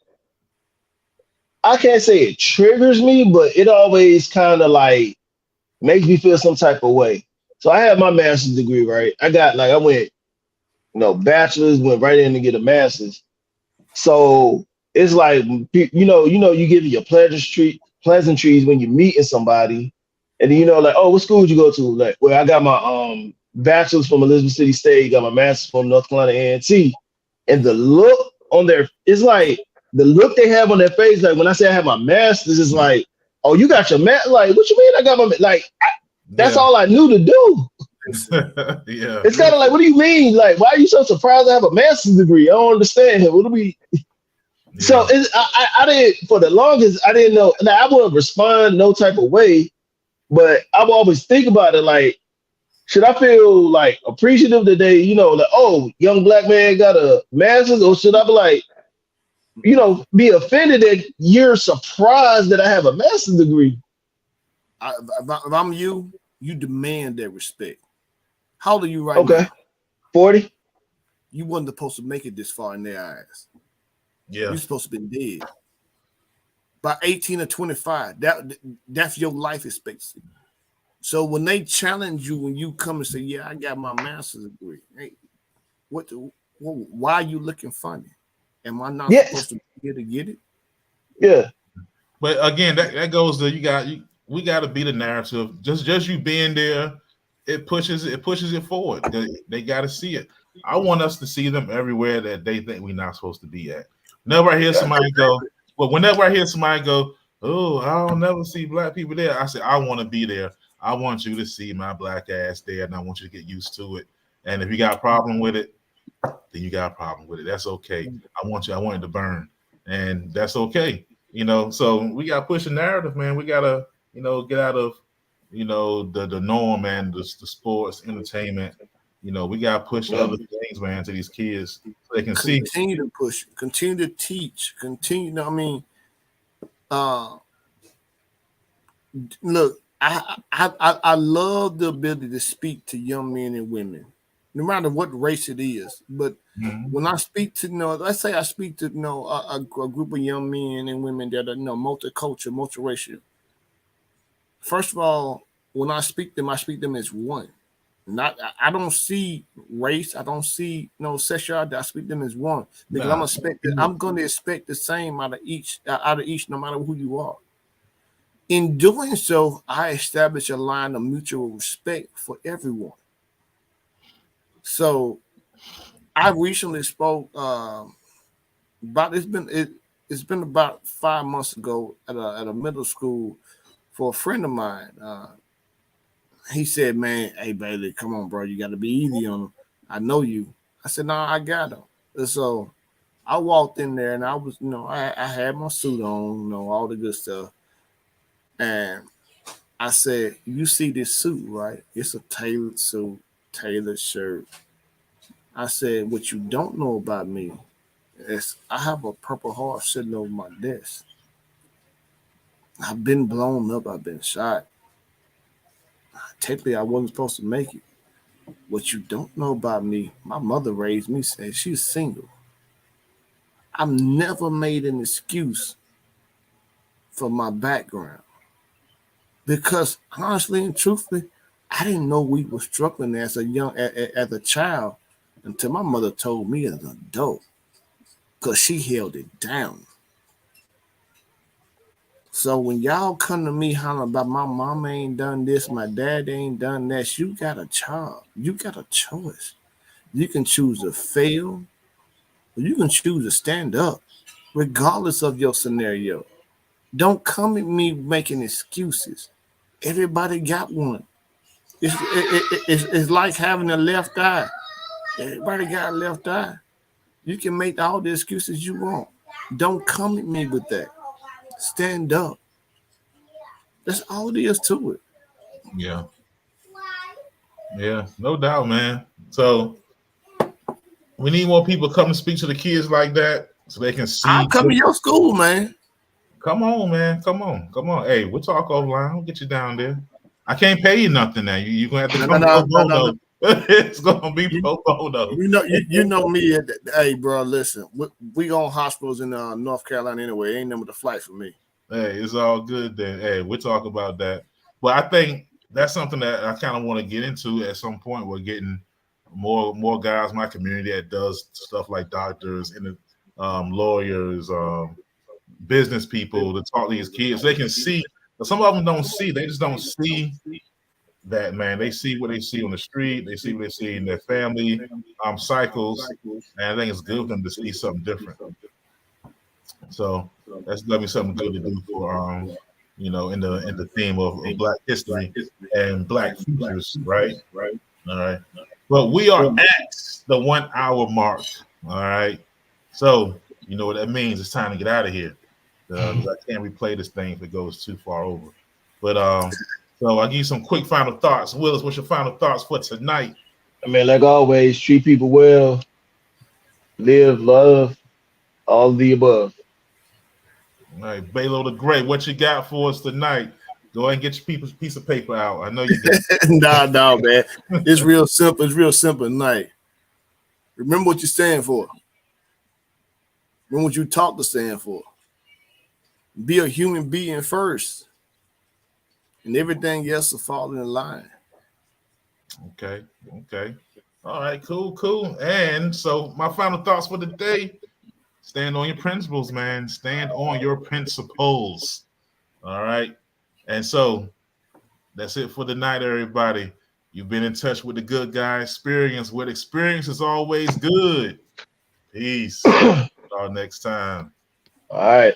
I can't say it triggers me, but it always kind of like makes me feel some type of way. So I have my master's degree, right? I went, bachelor's, went right in to get a master's. So it's like, you give your pleasantries when you're meeting somebody, And then, like, oh, what school did you go to? Like, well, I got my bachelor's from Elizabeth City State, got my master's from North Carolina A&T. And the look on it's like the look they have on their face. Like when I say I have my master's, it's like, oh, you got your like, what you mean I got my that's all I knew to do. Yeah. It's kind of like, what do you mean? Like, why are you so surprised I have a master's degree? I don't understand him. What do we? Yeah. So I didn't, for the longest, I didn't know. Now, I wouldn't respond no type of way, but I would always think about it like, should I feel like appreciative that they, like, oh, young black man got a master's, or should I be like, be offended that you're surprised that I have a master's degree? If I'm you demand that respect. How old are you right now? 40. You wasn't supposed to make it this far in their eyes. Yeah. You're supposed to be dead. By 18 or 25, that's your life expectancy. So when they challenge you, when you come and say, yeah, I got my master's degree, hey, why are you looking funny? Am I not supposed to be here to get it? Yeah. But again, that goes to we got to be the narrative. Just you being there, it pushes it forward. They got to see it. I want us to see them everywhere that they think we're not supposed to be at. Whenever I hear somebody go, oh, I'll never see black people there. I say, I want to be there. I want you to see my black ass there, and I want you to get used to it. And if you got a problem with it, then you got a problem with it. That's okay. I want it to burn, and that's okay. So we got to push the narrative, man. We got to, get out of, the norm, man, the sports, entertainment. We got to push other things, man, to these kids so they can see. Continue to push, continue to teach, continue. Look, I love the ability to speak to young men and women, no matter what race it is. But when I speak to, let's say I speak to, a group of young men and women that are, multicultural, multiracial. First of all, when I speak them as one. I don't see race. I don't see sexuality. I speak them as one because I'm going to expect the same out of each, no matter who you are. In doing so, I establish a line of mutual respect for everyone. So, I recently spoke about it's been about 5 months ago at a middle school for a friend of mine. He said, "Man, hey Bailey, come on, bro, you got to be easy on him. I know you." I said, "No, I got him." And so I walked in there and I was, I had my suit on, all the good stuff. And I said, "You see this suit, right? It's a tailored suit, tailored shirt." I said, "What you don't know about me is I have a Purple Heart sitting over my desk. I've been blown up. I've been shot. Technically, I wasn't supposed to make it. What you don't know about me, my mother raised me, said she's single. I've never made an excuse for my background. Because honestly and truthfully, I didn't know we were struggling as a child until my mother told me as an adult, because she held it down. So when y'all come to me hollering about my mama ain't done this, my dad ain't done that, you got a child. You got a choice. You can choose to fail, or you can choose to stand up, regardless of your scenario. Don't come at me making excuses. Everybody got one. It's like having a left eye. Everybody got a left eye. You can make all the excuses you want. Don't come at me with that. Stand up. That's all it is to it. Yeah. Yeah, no doubt, man. So we need more people come to speak to the kids like that so they can see. I'll come to your school, man. Come on, man. Come on. Hey, we'll talk offline. We'll get you down there. I can't pay you nothing now. You're going to have to come no. It's going to be pro bono. You know me. Hey, bro, listen. We own hospitals in North Carolina anyway. Ain't number the flight for me. Hey, it's all good then. Hey, we'll talk about that. But I think that's something that I kind of want to get into at some point. We're getting more guys in my community that does stuff like doctors and lawyers, business people to talk to these kids. They can see But some of them don't see. They just don't see that, man. They see what they see on the street. They see what they see in their family cycles, and I think it's good for them to see something different. So that's gonna be something good to do for in the theme of Black history and Black futures, right? All right. But we are at the 1 hour mark. All right. So you know what that means. It's time to get out of here. I can't replay this thing if it goes too far over. But so I'll give you some quick final thoughts. Willis, what's your final thoughts for tonight? I mean, like always, treat people well, live, love, all of the above. All right, Balo the Great, what you got for us tonight? Go ahead and get your people's piece of paper out. I know you got Nah, man. It's real simple. It's real simple tonight. Remember what you're standing for. Remember what you taught to stand for. Be a human being first. And everything else will fall in line. Okay. All right, cool. And so my final thoughts for the day: stand on your principles, man. Stand on your principles. All right. And so that's it for the night, everybody. You've been in touch with the Good Guy Experience. What experience is always good. Peace. Until next time. All right.